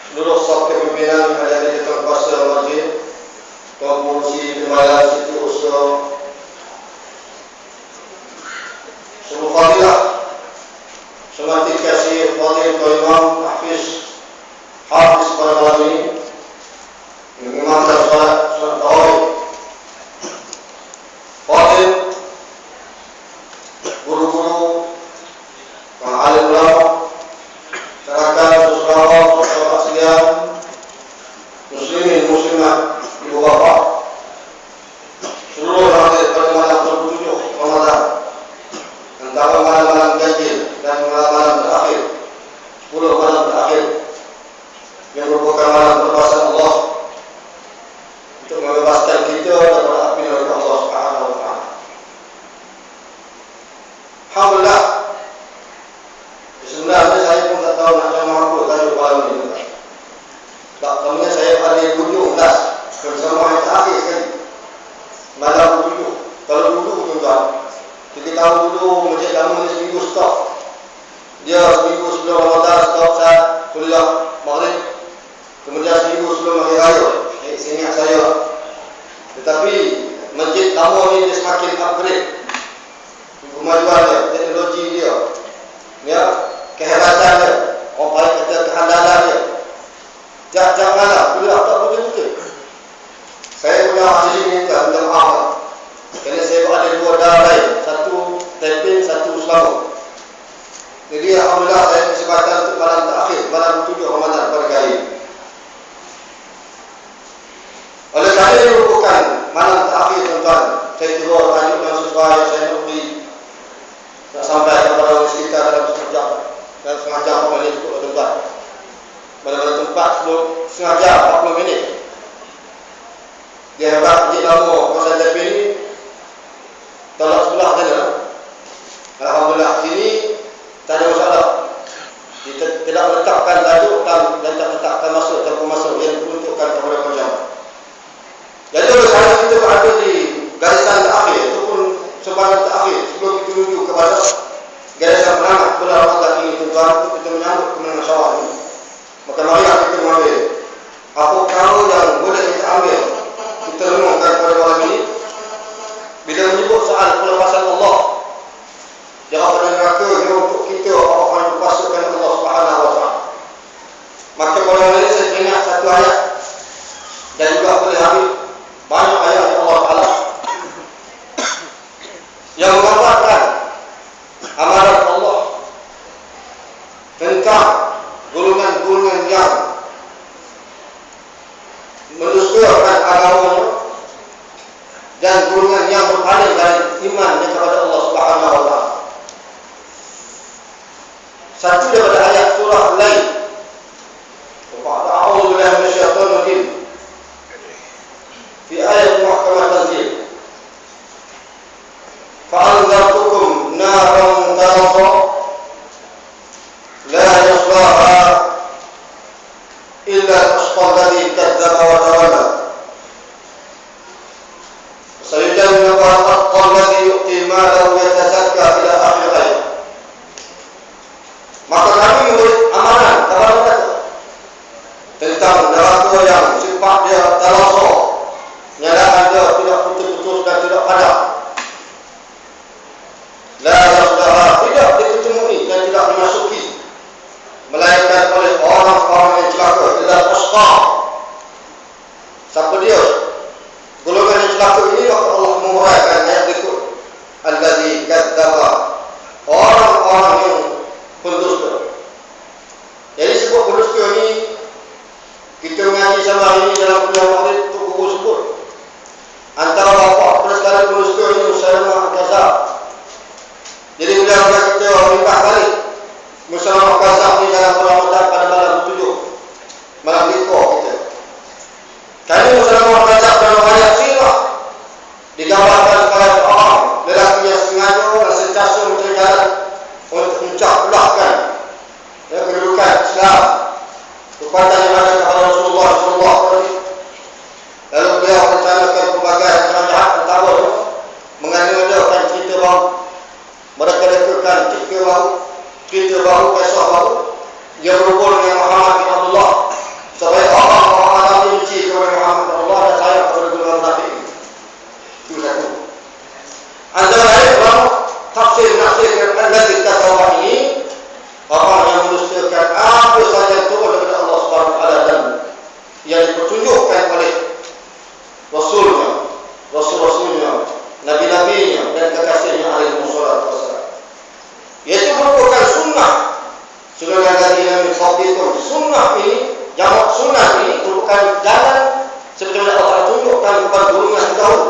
seluruh staf kepimpinan yang ada di depan kuasa masjid, Tuan Pengurusi Timbalan Siti Usaha, seluruh fadilah, semati kasih fadil Tuan Imam Hafiz pada malam ini, Imam dan Salat Tarawih, fadil, guru-guru, alim ulama, masyarakat, saudara sekalian, muslimin, muslimat, ibu bapa, seluruh hadir pada malam 27 Ramadan, antara malam-malam ganjil dan malam-malam terakhir, 10 malam terakhir, yang merupakan malam perluasan Allah untuk membebaskan kita daripada api neraka Allah Subhanahu wa Ta'ala. Alhamdulillah. Sebenarnya saya pun tak tahu nak ceramah apa tajuk malam ini. Tak tahunya saya ada 17 bersama yang terakhir sekali. Malam 7. Kalau dulu tuan-tuan, kita tahu dulu Masjid Lama ni seminggu stop. Dia seminggu sebelum Ramadan stop saat kuliah Maghrib. Kemudian seminggu sebelum Hari Raya. Seingat saya. Tetapi Masjid Lama ni dia semakin upgrade. Kemajuan dia, teknologi dia. Ya, kehebatan dia, orang paling kata kehandalan dia. Tiap-tiap malam, kuliah tak betul-betul. Saya punya di sini minta maaf. Kerana saya ada 2 darah lain, satu Taiping, satu Selangor. Jadi alhamdulillah saya kesempatan untuk malam terakhir, malam 7 Ramadan pada kali ini. Oleh kerana ini merupakan malam terakhir tuan-tuan, saya kira tajuk yang sesuai yang saya nak beri, nak sampai kepada orang sekitar dalam setengah jam 40 minit cukup tuan-tuan. Pada tempat setengah jam 40 minit. Dia hebat Masjid Lama kawasan Taiping ini tolak sebelah sana. Alhamdulillah sini tak ada masalah. Kita tidak letakkan tajuk dan tak letakkan masuk tanpa masuk yang diperuntukkan kepada penjama. Jadi oleh kerana kita berada di garisan terakhir ataupun sebahagian terakhir sebelum kita menuju kepada garisan penamat bulan Ramadan ini tuan-tuan, untuk kita menyambut kemenangan Syawal ini. Maka marilah kita mengambil apa perkara yang boleh kita ambil, kita renungkan pada malam ini. Bila menyebut soal pelepasan Allah daripada neraka ini untuk kita orang yang dipasukan Allah Subhanahu wa Ta'ala, maka pada malam ini saya teringat satu ayat dan juga boleh ambil banyak ayat Allah Ta'ala yang mengatakan amaran Allah tentang golongan-golongan yang mendustakan agamanya dan golongan yang berpaling dari imannya kepada Allah Subhanahu wa Ta'ala. Satu daripada ayat surah Al-Lail, a'udzu billahi minasyaitonir rajim, fi ayat muhkamah tanzil, fa'anzartukum naran talazza la yaslaha illa al-ashqa alladhi kadzdzaba wa tawalla sayujannabuha al-atqa alladhi yu'ti malahu yatazakka ila akhir ayat. Maka kami memberi amaran kepada mereka tentang neraka yang sifat dia talazza, nyalakan dia tidak putus-putus dan tidak padam. La yaslaha, tidak diketemui dan tidak dimasuki melainkan oleh orang-orang yang celaka. Illa al-ashqa. Siapa dia? Golongan yang celaka ini maka Allah menguraikan ayat berikut. Alladzi kadzdzaba, orang-orang yang pendusta. Jadi sebut pendusta ini kita mengaji sama hari ini dalam kuliah Maghrib untuk guru sebut. Antara bapa pada sekali pendusta ini Musailama Al-Kadzdzab. Jadi beliau kita limpah balik Musailama Al-Kadzdzab ini dalam Ramadan pada malam 7, malam liqa kita. Kali Musailama Al-Kadzdzab dalam ayat sirah digambarkan kepada orang lelaki yang sengaja dan sentiasa mencari jalan untuk mencapulahkan kedudukan Islam, kekuatan yang ada kepada Rasulullah SAW. Lalu beliau rencanakan pelbagai kerajaan antara mengadakan cerita baru, mereka lakukan cerita baru, kisah baru yang berhubung dengan Muhammad bin Abdullah dipertunjukkan oleh Rasulnya, Rasul-Rasulnya, Nabi-Nabinya dan kekasihnya alaihi wassalatu wassalam. Yaitu merupakan sunnah. Sunnah yang min qablikum. Sunnah ini, jamak sunnah ini merupakan jalan seperti mana Allah tunjukkan kepada golongan dahulu.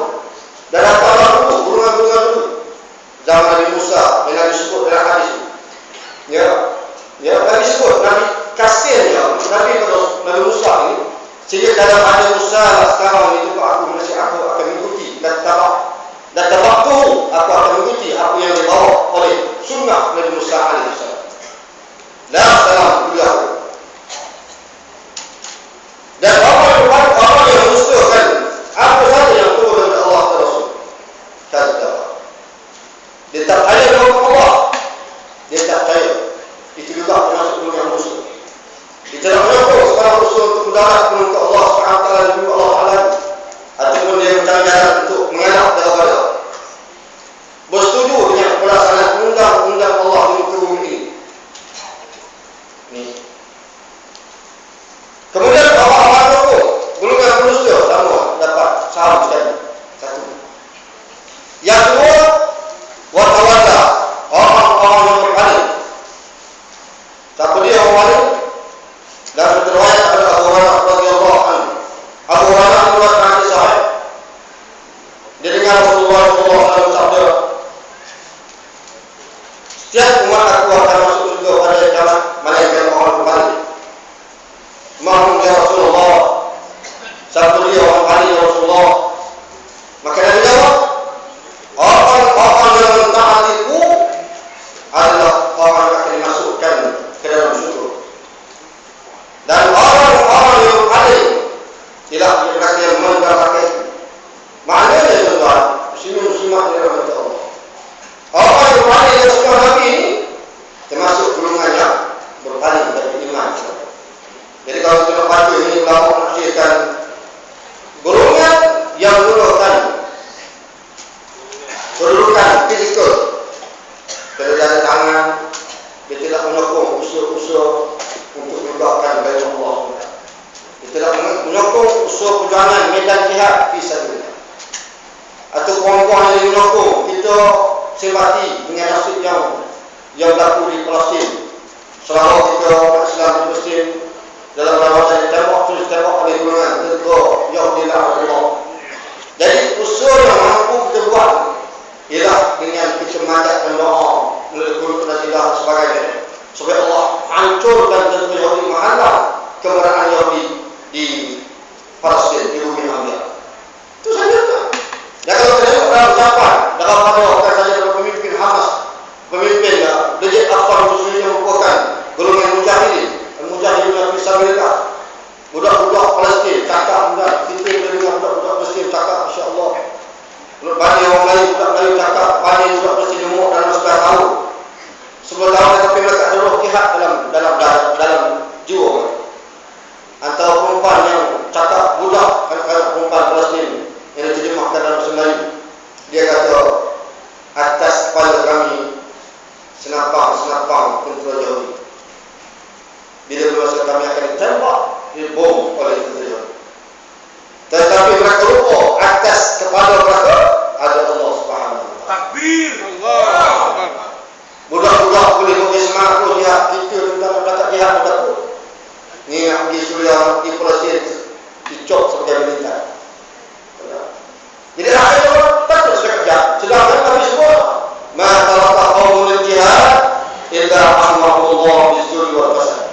Dan apa dulu, golongan-golongan dulu. Zaman Nabi Musa, yang Nabi sebut dalam hadis. Ya, Nabi sebut, Nabi kasihnya, Nabi Musa ini, sehingga dalam hadis Musa sekarang itu aku akan mengikuti dan tabaktu, aku akan mengikuti apa yang dibawa oleh sunnah Nabi Musa alaihissalam. La salam beliau. Dan apa yang mustahil apa saja yang turun dari Allah dan Rasul. Kata dia tak percaya dengan Allah. Dia tak percaya. Itu juga termasuk dunia musuh. Dia tidak menyokong seorang musuh untuk mendarat untuk Allah SWT dan juga Allah Alam. Ataupun dia mencari jalan untuk mengelak daripada. Bersetuju dengan pelaksanaan undang-undang Allah di muka bumi ini. Ni. Kemudian orang-orang menyokong golongan manusia sama dapat saham sekali. Satu. Yang kedua, watawalla, orang-orang yang berpaling. Siapa dia orang paling? Dalam riwayat ada Abu Hurairah radhiyallahu anhu. Abu Hurairah meriwayatkan hadis sahih. Dia dengar Rasulullah sallallahu alaihi wasallam bersabda, setiap umat aku akan masuk surga pada jalan malaikat orang berpaling. Mahum ya Rasulullah. Siapa dia orang paling ya Rasulullah? Maka Nabi jawab, orang yang mentaatiku adalah orang yang akan dimasukkan ke dalam surga. Dan orang-orang yang paling tidak mereka yang mendapatkan. Maknanya tuan-tuan, muslim-muslimat yang dirahmati Allah. Orang yang paling yang suka Nabi ini termasuk golongan yang berpaling dari iman. Jadi kalau kita baca ini ulama menafsirkan golongan yang menggunakan kedudukan fizikal, kerjaan tangan, dia tidak menyokong usaha-usaha untuk menegakkan agama Allah. Dia tidak menyokong usaha perjuangan medan jihad fi sabilillah. Atau kawan-kawan yang menyokong kita simpati dengan nasib yang berlaku di Palestin. Selama kita umat Islam di Palestin dalam rawatan ditembak oleh golongan tentera Yahudi Allah. Jadi usaha yang mampu kita buat ialah dengan kita mengajakkan doa melalui qunut dan ilah sebagainya supaya Allah hancurkan tentera Yahudi, menghalang keberadaan Yahudi di Palestin, di bumi Hamzah. Itu saja tak. Dan kalau kita tengok dalam ucapan daripada orang saja daripada pemimpin Hamas, pemimpin Legit Afghan Muslimin yang merupakan golongan mujahidin yang bisa mereka budak-budak Palestin cakap budak kita boleh dengar budak-budak Palestin cakap insya-Allah. Bani orang lain budak Melayu cakap bani budak Palestin umur dalam 11 tahun. 10 tahun tapi mereka ada roh jihad dalam jiwa. Antara perempuan yang cakap budak kanak-kanak perempuan Palestin yang diterjemahkan dalam bahasa Melayu. Dia kata atas kepala kami senapang tentera Yahudi. Bila bermasa kami akan ditembak, dibom oleh tentera. Tetapi mereka lupa atas kepala mereka ada Allah Subhanahu Wa Taala. Takbir. Allah. Budak-budak boleh bagi semangat jihad kita tentang dekat jihad takut. Ni yang pergi Suriah, di Palestin dicop sebagai militer. Jadi rakyat orang takut sudah kerja. Sedangkan kami semua ma taraka qawmul jihad illa amrullah bizuri wal fasad.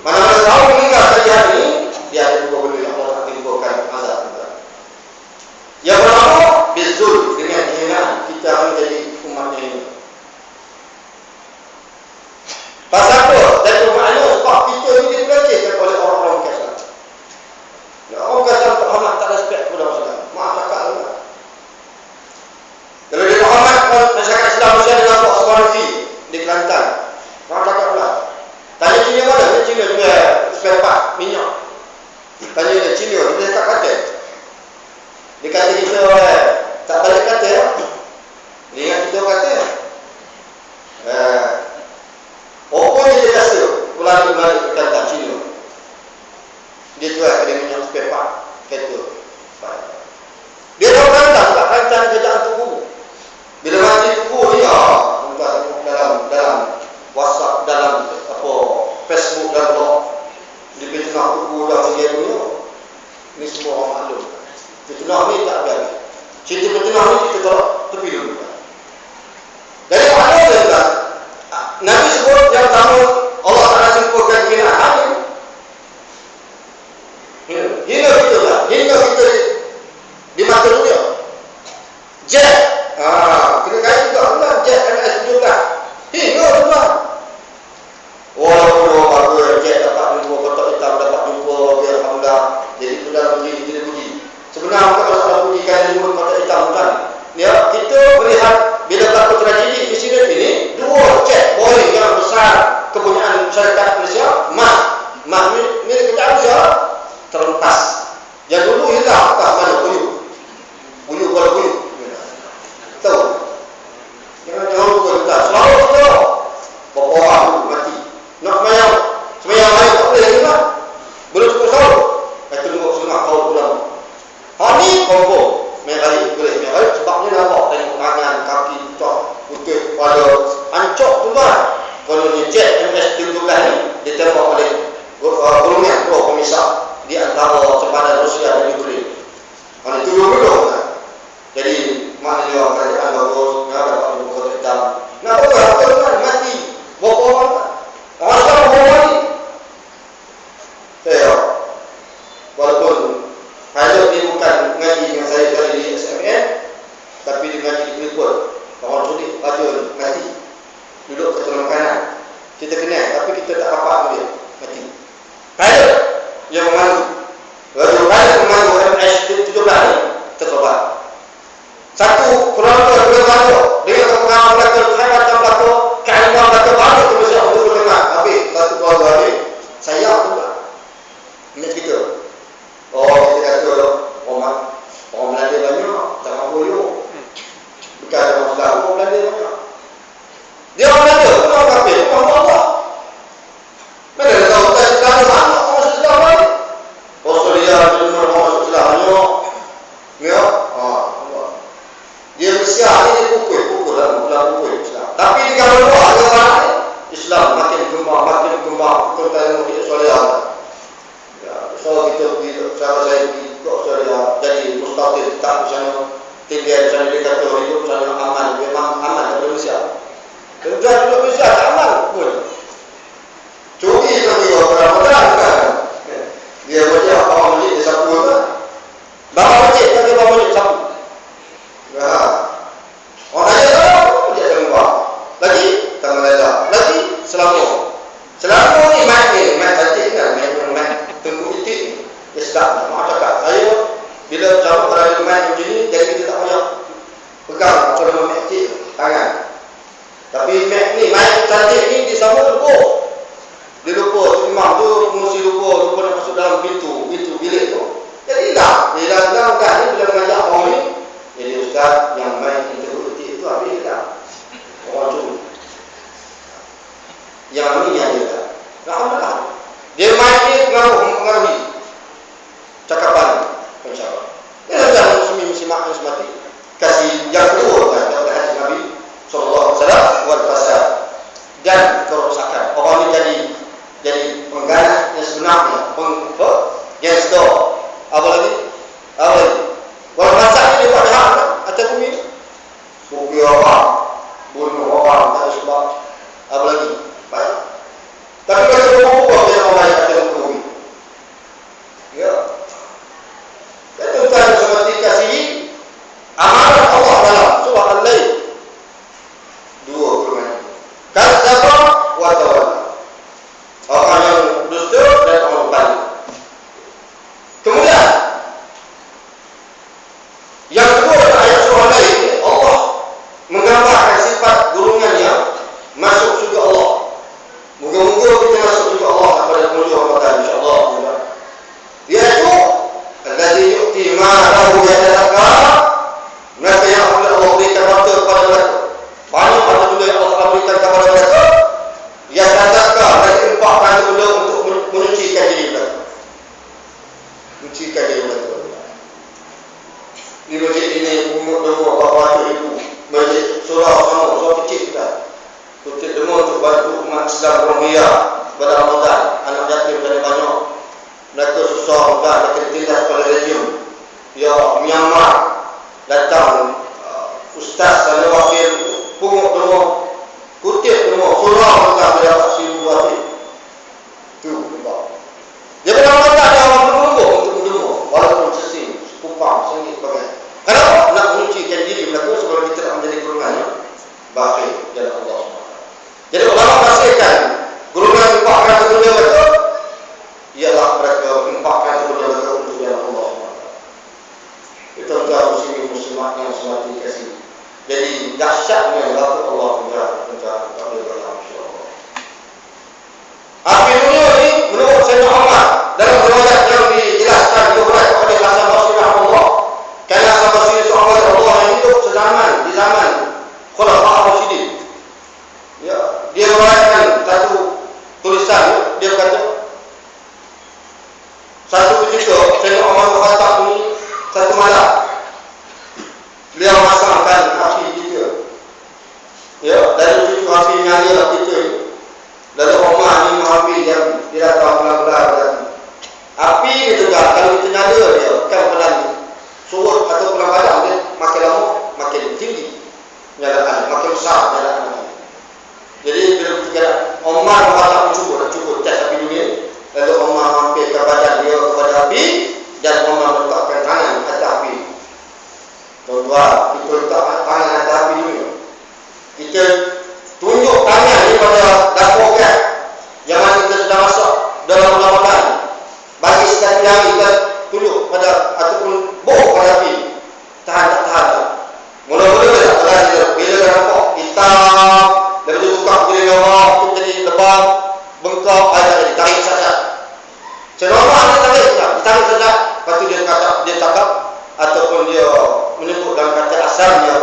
Mana-mana tahu meninggal jihad ini, dia ada dua benda yang Allah akan timbulkan azab. Yang pertama, bizul, dengan kehinaan kita menjadi umat ini. Pasal apa? Dan maknanya sebab kita ini dipelecehkan oleh orang-orang kafir. Orang kafir tak hormat, tak respect kepada masyarakat. Maaf cakap lah. Kalau dia tak hormat masyarakat Islam Malaysia dengan buat sebarang di Kelantan. Maaf cakap lah. Tanya Cina mana? Dia Cina juga spare part minyak. Tanya dia Cina, dia tak kata. Dia kata kita tak balik kata. Dia ingat kita kata. Pokoknya dia rasa pulang balik ke Kelantan Cina. Dia jual pada minyak spare Facebook dan blog, di fitnah buku dan media dunia. Ini semua orang maklum. Fitnah ni tak ada. Cerita fitnah ni kita tolak tepi dulu. Jadi mana dia kan? Nabi sebut yang pertama Allah Taala simpulkan hinaan alim. Hina kita lah, hina kita di mata dunia. Jet, kita kaya juga lah jet MS-17. Hina tuan. Walaupun orang bagus jet dapat jumpa kotak hitam, dapat jumpa alhamdulillah. Jadi itu dalam diri kita puji. Sebenarnya bukan masalah pujikan jumpa kotak hitam kan. Ya, kita melihat bila berlaku tragedi insiden ini, dua jet Boeing yang besar kepunyaan syarikat Malaysia, Mah milik kerajaan Malaysia terlepas. Yang dulu hilang tak mana buyuk kalau buyuk. Tahu? Jangan lupa kita selalu kita berapa orang mati. Nak semayang lain tak boleh juga. Belum cukup sahur. Tunggu setengah tahun pulang. Ni confirm. Boleh sebab ni nampak tengok tangan, kaki, putih, pada hancur tu kan. Kalau ni jet MS-17 ni ditembak oleh golongan pro pemisah di antara sempadan Rusia dan Ukraine. Itu dulu kan. Jadi maknanya kerajaan bagus, dapat buku hitam. Nak apa kan mati. Berapa orang kan? Orang sekarang berapa mati? Walaupun pilot ni bukan ngaji dengan saya tadi di SMN, tapi dia ngaji di Clipboard. Orang sulit baca mati. Duduk ke tulang kanan. Kita kenal, tapi kita tak dapat dia mati. Pilot yang memandu. Pilot memandu MS-17 ni terkorban. Satu keluarga dengan kepengalaman belaka, kehebatan belaka, keilmuan belaka banyak tu Malaysia untuk berdengar. Habis satu keluarga habis. Sayang tu lah. Ingat kita. Kita kata orang Belanda banyak, tak mampu elok. Bukan orang Islam, orang Belanda banyak. Dia orang Belanda, bukan orang kafir, bukan Allah. Mana dia tahu kita Islam banyak, orang Islam banyak. Australia, Jerman, orang Islam banyak. Ya? Dia Malaysia ni dia pukul lah, pukul Islam. Tapi di kalau luar dia orang Islam makin kembang, kita tengok kita Australia. So kita pergi, saya pergi ke Australia, jadi mustahil tetap di sana. Tinggal di sana, dia kata hidup di sana aman, memang aman daripada Malaysia. Kemudian duduk Malaysia tak aman pun. Curi lagi orang Ramadan kan. Dia baca orang masjid dia sapu kan. Bawa masjid kan dia bawa masjid sapu. Orang aja tahu dia sembah. Lagi tangan lelah. Lagi selama ni main cantik kan, main tengku itik. Dia sedap. Mak cakap saya bila cara berada main macam ni, jadi kita tak payah pegang kalau main itik tangan. Tapi main cantik ni dia sama lupa. Dia lupa imam tu mesti lupa nak masuk dalam pintu bilik tu. Jadi dah ni bila mengajak orang ni, jadi ustaz yang main tengku itik tu habis dah. Orang tu yang ni yang dia. Alhamdulillah. Dia main ni mengaruhi cakapan insya-Allah. Ini adalah muslimin mati. Kasih yang kedua kan daripada hadis Nabi sallallahu alaihi wasallam wal fasad dan kerosakan. Orang ni jadi pengganas yang sebenarnya, yang sedar. Apa lagi? Wal fasad ni dia buat jahat atas bumi ni. Bukti orang, bunuh orang tak ada sebab. Apa lagi? Baik. Tapi kalau berubah dia orang lain akan berubah. Ya. Itu kan seperti kasih amanah Allah dalam surah Al-Lail. Dua firman. Kadzdzaba wa tawalla. Orang yang dusta dan orang berbalik. Kemudian yang kedua dalam ayat surah Al-Lail, Allah menggambarkan sifat golongan yang masuk surga Allah. Moga-moga kita masuk surga Allah pada penghujung Ramadan insya-Allah. Iaitu allazi yu'ti malahu yatazakka. Mereka yang Allah berikan harta kepada mereka. Banyak harta benda yang Allah berikan kepada mereka. Yatazakka, mereka infakkan harta benda untuk menyucikan diri mereka. Menyucikan diri mereka. Di masjid ini umur berapa ribu. Masjid surau kecil kita. Untuk demo untuk bantu umat Islam Rohingya pada Ramadan dia datang pelan-pelan berarti. Api dia juga kalau kita nyala dia bukan pelan surut atau pelan padam, dia makin lama makin tinggi nyalaan, makin besar nyalaan. Jadi bila kita Omar tak cuba tes api dunia, lalu Omar hampir ke badan dia kepada api dan Omar letakkan tangan atas api. Tuan-tuan, kita letak tangan atas api dunia. Kita tunjuk tangan ni pada dapur kan, yang mana kita sedang masak dalam Ramadan. Bagi sekali hari kita tunjuk pada ataupun boh pada api. Tahan tak tahan tak. Mula-mula dia tak tahan dia. Bila dah nampak hitam, lepas tu tukar jadi bawah, tu jadi lebam, bengkak, ada jadi tarik saja. Senormal dia tarik saja. Lepas tu dia cakap ataupun dia menyebut dalam kata asalnya,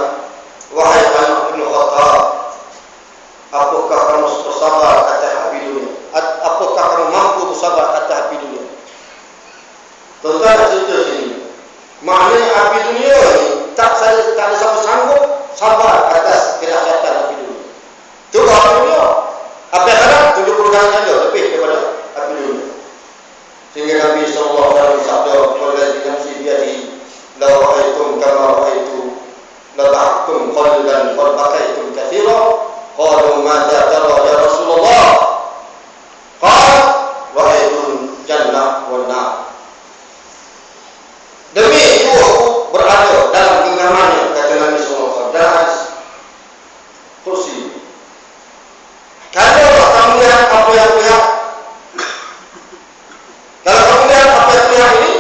wahai anak Ibn Khattab, apakah kamu bersabar atas api dunia? Apakah kamu mampu bersabar atas api dunia? Tuan-tuan nak cerita sini. Maknanya api dunia ni tak ada siapa sanggup sabar atas kedahsyatan api dunia. Itu api dunia. Apa yang ada 70 kali ganda lebih daripada api dunia. Sehingga Nabi sallallahu alaihi wasallam sabda, "Wallazi nafsi biyadihi, law ra'aytum kama ra'aytu, la ta'tum qalban qad bakaytum katsira." Qalu madza tara ya Rasulullah? Qala ra'aytu jannah wan nar. Demi itu aku berada dalam genggamannya, kata Nabi SAW, dalam kursi. Kalau kamu lihat apa yang lihat, kalau kamu lihat apa yang lihat ini,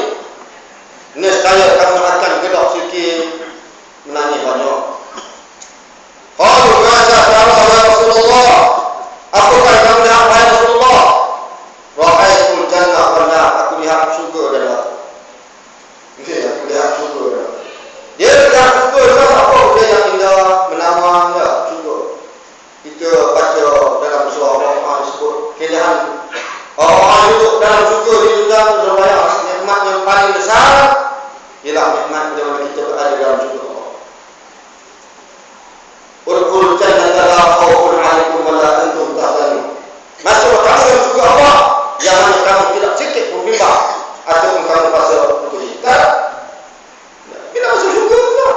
nescaya kamu akan gedok sikit, menangis banyak. Qalu madza tara ya Rasulullah? Apakah kamu lihat wahai Rasulullah? Ra'aitul jannah wan nar, aku lihat syurga dan neraka. Dia lihat syurga. Dia lihat syurga dengan apa? Dia yang indah, menawan, ya, syurga. Kita baca dalam surah Al-Quran disebut keindahan orang duduk dalam syurga di dunia supaya nikmat yang paling besar ialah nikmat di mana kita berada dalam syurga Allah. Urqul jannata la khaufun 'alaikum wa la antum tahzanun. Masuk kamu dalam syurga Allah yang mana kamu tidak sedikit pun bimbang ataupun kamu rasa putus cinta. Bila masuk syurga tak?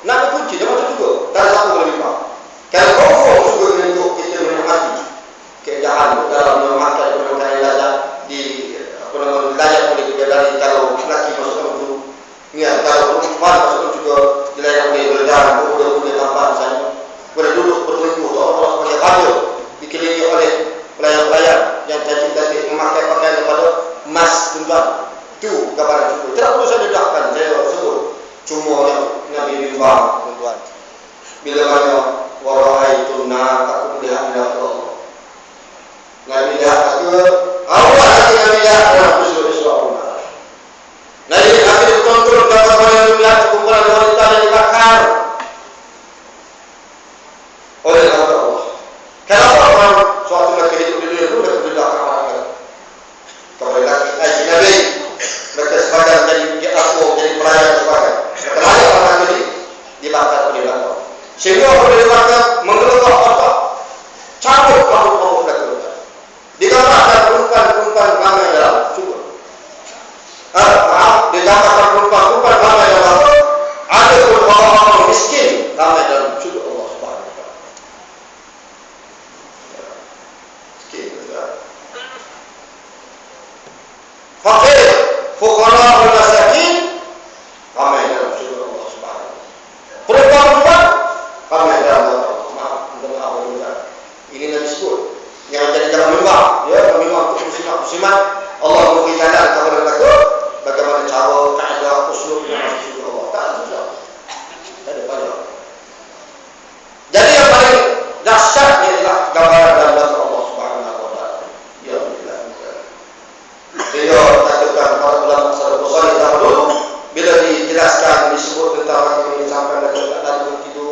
Nak dikunci dia masuk syurga. Tak ada siapa boleh bimbang. Kalau confirm syurga ini untuk kita menikmati keindahan dalam memakan permakanan lazat di apa nama lazat boleh dibedai kalau lelaki masuk itu. Ingat kalau perempuan masuk juga dilayan boleh berjalan, boleh nampak misalnya. Boleh duduk bertunggu Allah sebagai raja dikelilingi oleh pelayan-pelayan yang cantik-cantik memakai pakaian daripada emas tuan. Itu gambaran syurga. Tidak perlu saya dedahkan, saya sebut. Cuma Nabi bimbang tuan-tuan. Bila mana wara'aitun nar, aku melihat neraka Allah. Nabi lihat aku, Allah Nabi lihat dalam peristiwa Allah. Nabi betul-betul gambar yang melihat kumpulan wanita yang dibakar oleh Allah. Kenapa orang suatu lelaki hidup di dunia itu dah berdedahkan orang kalau lelaki Nabi mereka sebagai menjadi aku menjadi pelayan sebagai terlalu orang ini dibakar oleh Allah. Sehingga oleh dibakar mengeluarkan otak, cabut rambut mereka. Digambarkan perempuan-perempuan ramai dalam syurga. Digambarkan perempuan-perempuan ramai dalam syurga. Ada pun orang-orang miskin ramai dalam syurga Allah Subhanahu Wa Taala. Miskin juga. Fakir, fuqara wal masakin ramai dalam syurga Allah Subhanahu Wa Taala. Perempuan-perempuan ramai dalam syurga Allah. Maaf, dengar juga. Ini Nabi sebut yang jadi dalam memang, ya, memang untuk muslimat Allah memberi jalan kepada mereka bagaimana cara, kaedah, usul yang masuk syurga Allah. Tak susah. Tak ada banyak. Jadi yang paling dahsyat ialah gambaran dalam neraka Allah Subhanahu Wa Taala. Ya Allah. Sehingga katakan para ulama salaf salih dahulu bila dijelaskan disebut tentang apa yang disampaikan dalam itu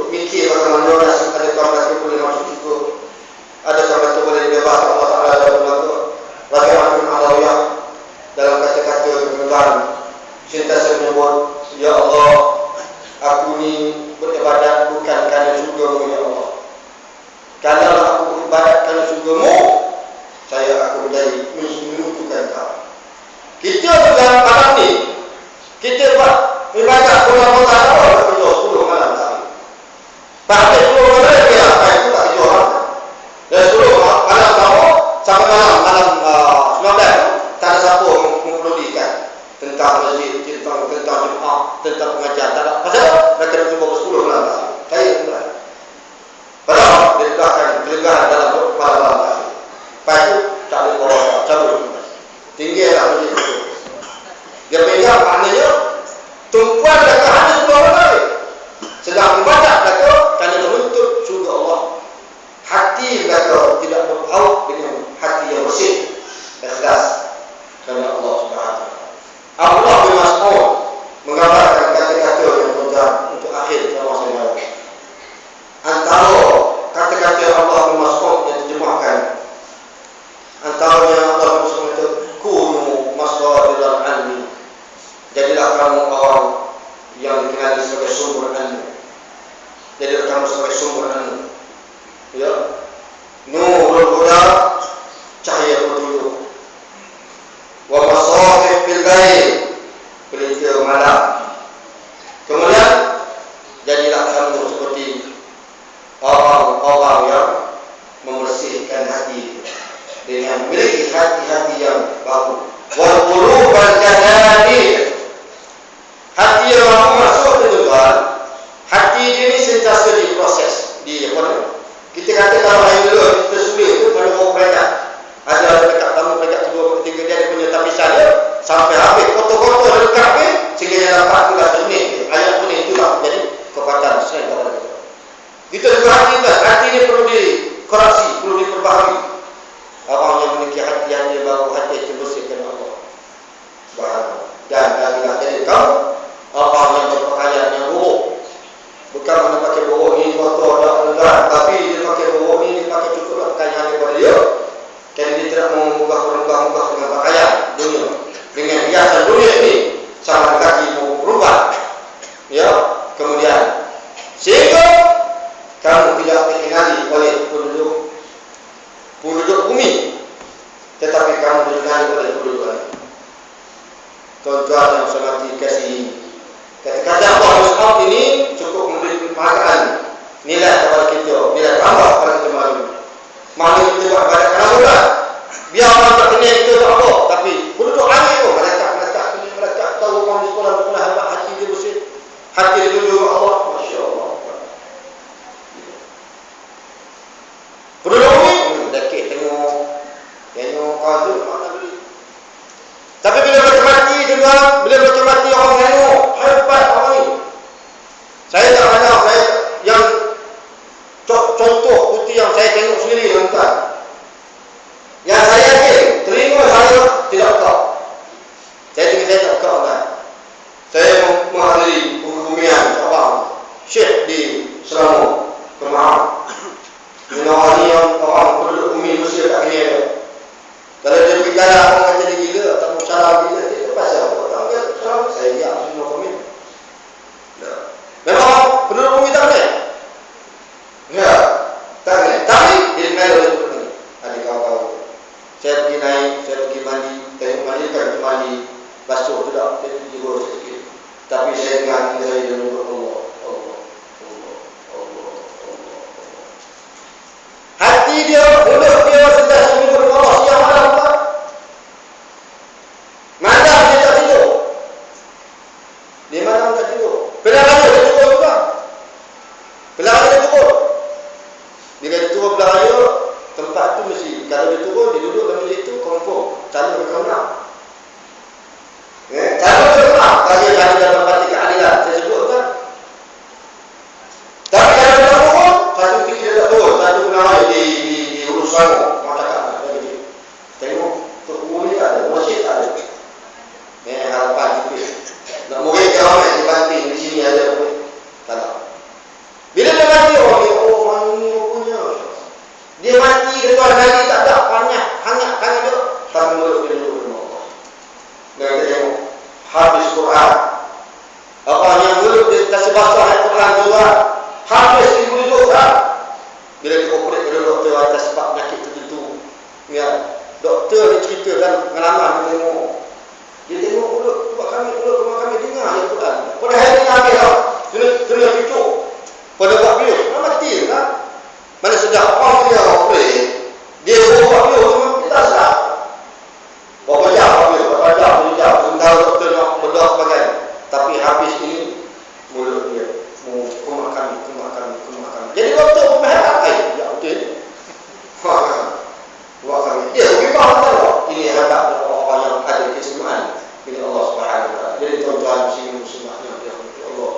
mikir bagaimana nasib ada kawan boleh masuk syurga, ada kawan boleh bebas Allah Taala dalam neraka. Bagaimana Alawiyah dalam kata-kata kebenaran sentiasa menyebut, ya Allah, aku ni beribadat bukan kerana syurga-Mu ya Allah. Kalau aku beribadat kerana syurga-Mu, membersihkan hati dengan memiliki hati-hati yang baru. Wal qulubal jadid, hati yang mampu masuk ke tuan, hati dia ni sentiasa diproses. Kita kata kalau hari dulu kita sulit tu pada orang peringkat, ada peringkat pertama, peringkat kedua, ketiga, dia ada punya tapisan dia sampai habis, kotor-kotor dia dekat habis sehingga dia dapat tugas jernih. Ayat jernih itulah menjadi kekuatan selain kepada kita. Kita juga hati ni perlu dikoreksi, perlu diperbaharui. Orang yang memiliki hati yang dia baru, hati yang bersihkan Allah Subhanahu. Dan lagi-lagi jadi kamu orang yang berpakaian yang buruk, bukan mana pakai buruk ni kotor dah enggak, tapi dia pakai buruk ni, dia pakai cukuplah pakaian daripada dia. Kerana dia tidak mengunggah-unggah dengan pakaian dunia, dengan hiasan dunia ini, sama kaki mau berubah. Ya, kemudian sehingga kamu tidak dikenali oleh penduduk bumi, tetapi kamu dikenali oleh penduduk langit. Tuan-tuan yang saya kasih ini, kata Allah Subhanahu ini cukup memberi penghargaan, nilai kepada kita, nilai tambah kepada kita malam. Malam kita buat ibadat kerana bulan. Biar orang tak kenal kita tak apa, tapi penduduk langit tu mereka tahu orang di sekolah betul hebat, hati dia bersih, hati dia jujur kepada Allah. Masya-Allah. Penduduk bumi dekik tengok kau tu mana beli. Tapi bila mereka mati juga, bila mereka mati orang tengok hebat orang ni. Saya tak banyak, saya yang contoh bukti yang saya tengok sendiri tuan-tuan. Yang saya terima saya tidak tahu. Saya tak tahu kan. Saya menghadiri pembumian seorang syekh di Selangor, Kemang. Orang ni yang orang penduduk bumi Mesir tak kenal dia. Kalau dia pergi jalan, orang kata dia gila, tak mau salam gila, dia pasal apa? Tak dia salam, saya diam, semua komen. Memang penduduk bumi tak kenal? Ya, tak kenal. Tapi dia kenal oleh penduduk bumi. Ada kawan-kawan. Saya pergi naik, saya pergi mandi, tengok mandi kan, mandi basuh tu tak, saya pergi gurau sedikit. Tapi saya dengar dari dulu Allah. Hati dia, mulut dia sentiasa menyebut Allah siang malam tak? Malam dia tak tidur. Dia malam tak tidur. Pilihan dia turun juga. Pilihan dia turun. Bila dia turun belah raya, tempat tu mesti, kalau dia turun, dia duduk dalam masjid tu, confirm. Calon mereka menang. Calon mereka menang. Kalau dia ada dalam parti keadilan, saya sebut kan? Tapi kalau dia tak turun, satu fikir dia tak turun. Satu penawai di Hulu Selangor, orang cakap tengok, untuk umum ni tak ada, masjid tak ada. Harapan kita. Nak murid ke ramai dibanting, di sini ada murid. Tak ada. Bila dia mati, orang dia, oh orang ni punya. Dia mati, dia tuan lagi tak ada, hangat dia. Tapi mulut dia duduk dengan Allah. Dan kita tengok, habis Quran. Apa yang mulut dia kasih basah ayat Quran tu kan. Habis duduk kan. Bila dia operate pada doktor atas sebab penyakit tertentu. Ya, doktor dia ceritakan pengalaman dia tengok. Dia tengok mulut rumah kami dengar ayat Quran. Pada hari ni habis tau. Kena cucuk. Pada buat bius, mati kan. Mana sedap orang dia operate. Dia buat bius memang kita sedap. Berapa jam, sementara doktor nak berdoa sebagainya. Tapi habis ini mulut dia kumah kami. Jadi doktor pun berharap ya betul. Buat kami. Dia bagaimana tahu? Ini hadap orang yang ada keistimewaan milik Allah Subhanahu Wa Taala. Jadi tuan-tuan muslimat yang dirahmati Allah.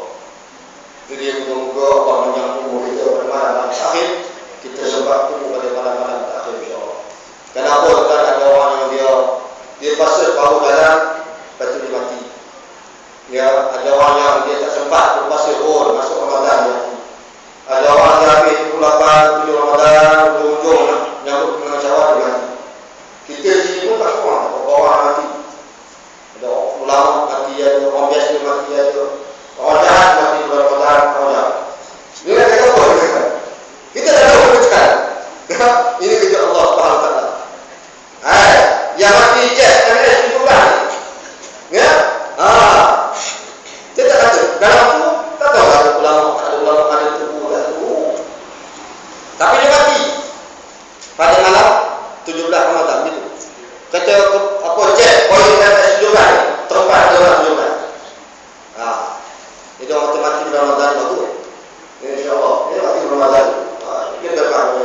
Jadi semoga Allah menyambut umur kita pada malam akhir. Kita sempat tunggu pada malam akhir insya-Allah. Kenapa kan ada orang yang dia pasal baru dalam lepas tu dia mati. Ya, ada orang yang dia tak sempat berpuasa pun masuk Ramadan dia mati. Ada orang yang habis 28, 7 Ramadan, ujung-ujung nak nyambut dengan syawal dia mati. Kita di sini pun tak kurang, orang mati. Ada ulama mati ada, orang biasa mati ada, orang jahat mati bulan Ramadan, orang jahat. Ini nak cakap apa? Kita dah tahu kerjaan. Ini kerja Allah Subhanahu Wa Taala. Yang mati jet MS itu kan? Ya? Dia tak kata dalam tu tak tahu ada ulama ada tubuh tak tahu. Tapi dia mati pada malam 17 Ramadan gitu. Kata apa cek poin kan 17 tempat 17. Nah, itu matematik Ramadan bagus. Insyaallah, ini lagi Ramadan. Kita berkah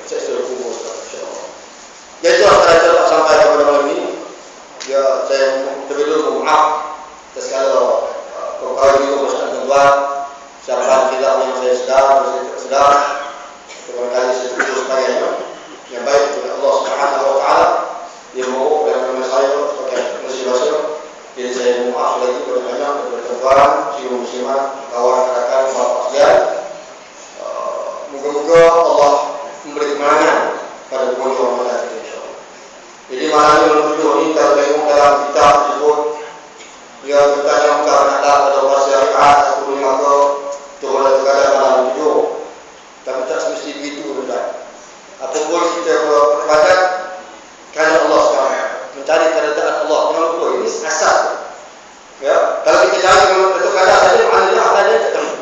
sesuatu kubur insyaallah. Jadi antara sampai kepada malam ini, ya saya terlebih dahulu maaf atas segala perkara ini bersama tuan. Siapa tidak yang saya sedar, barangkali saya tulis sebagainya yang baik kepada Allah Subhanahu Wa Taala. Dia mau dan saya sebagai muslim. Jadi saya mohon maaf lagi banyak kepada tuan, muslimat, kawan rakan, bapak sekalian. Moga-moga Allah memberi kemenangan pada bulan Ramadan ini insyaallah. Jadi malam ini kalau tengok dalam kitab tersebut, dia bertanya karena ada syariat atau maka turun terkadang malam itu, tapi tak semesti begitu sudah. Apapun kita beribadat kerana Allah SWT, mencari keridaan Allah. Jangan lupa ini asas. Ya, kalau kita cari itu kadang saja maknanya adanya ketemu.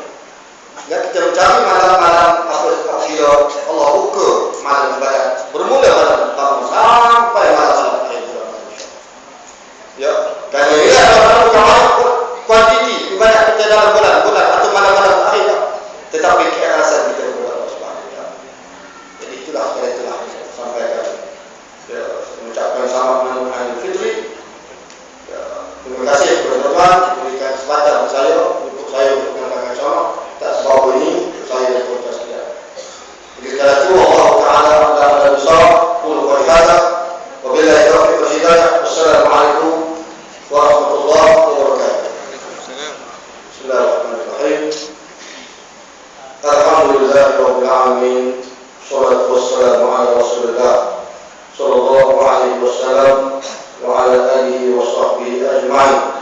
Ya, kita mencari malam-malam apa kira Allah ukur malam ibadat. Bermula malam pertama sampai malam akhir bulan. Ya, kerana ini adalah kuantiti ibadat kita dalam bulan atau malam-malam akhir. Tetapi keikhlasan kita kepada Allah Subhanahu Wa Taala. Jadi itulah sampaikan. Ya, mengucapkan selamat Malam Idul Fitri. Ya, terima kasih kepada tuan diberikan kesempatan saya untuk menyampaikan ceramah. Tak sebab ini saya dan keluarga sekalian. Jadi sekali itu Allah Taala adalah besar, qul wa hadza wa billahi taufiq wal hidayah. Wassalamualaikum warahmatullahi wabarakatuh. Bismillahirrahmanirrahim. Alhamdulillahirabbil alamin. Shalatu wassalamu ala Rasulillah sallallahu alaihi wasallam wa ala alihi wa sahbihi ajma'in.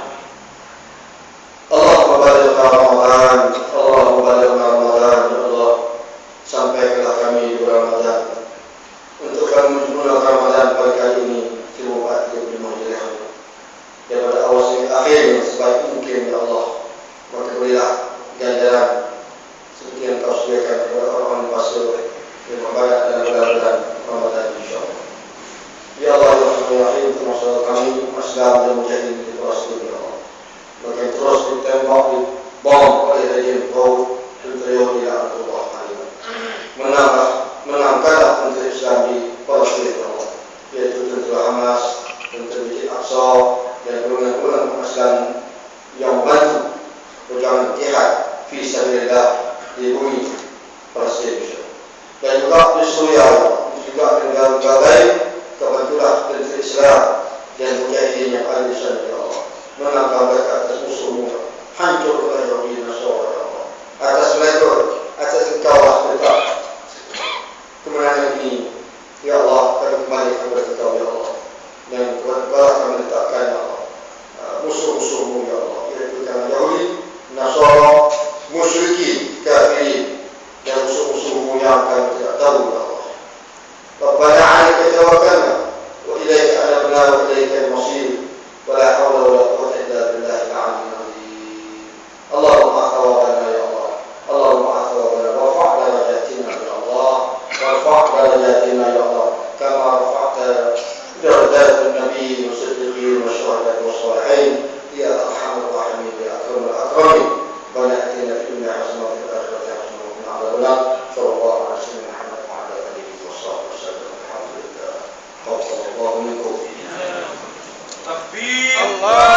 Allahumma baligh Ramadan, Allahumma baligh Ramadan, ya Allah, sampaikanlah kami di Ramadan. Untuk kami menunaikan Ramadan pada kali ini, semoga kita dimudahkan daripada awal sampai akhir yang sebaik mungkin, ya Allah. Maka berilah ganjaran seperti yang Kau sediakan kepada orang-orang fasik yang membayar dan bulan Ramadan insyaallah. Ya Allah, ya Rahim, termasuk kami Islam dan mujahidin di Palestin, ya Allah. Makin terus ditembak di bom oleh rejim Kau interior di Allah Taala. Menangkanlah tentera Islam di Palestin, ya Allah. Yaitu tentera Hamas, tentera Masjid Aqsa dan golongan-golongan Islam yang membantu perjuangan jihad fi sabilillah di bumi Palestin. Dan juga di Suriah, juga negara-negara lain, kebetulan tentera Islam dan mujahidin yang ada di sana, ya Allah. Menangkap mereka atas musuh-musuh, hancurkan Yahudi Nasara, ya Allah. Atas mereka, atas Engkau lah tetap kemenangan ini, ya Allah. Kami kembali kepada Engkau, ya Allah. Dan Engkau lah kami letakkan, ya Allah, musuh-musuhmu, ya Allah. Iaitu karena Yahudi, Nasara, musyrikin, kafirin, dan musuh-musuhmu yang kami tidak tahu, ya Allah. Rabbana 'alaika tawakkalna wa ilaika anabna wa ilaika al-masir wa la hawla wa la quwwata illa billahil 'aliyyil 'azim. Allahumma akhawana ya Allah. Allahumma akhawana warfa' darajatina ya Allah. Warfa' darajatina ya Allah. Kama rafa'ta darajat an-nabiy wa siddiqin wa syuhada wa shalihin ya arhamar rahimin ya akramul akramin. Rabbana atina fid dunya hasanah wa fil akhirati hasanah wa qina adzaban nar. Sallallahu alaihi wasallam. Allah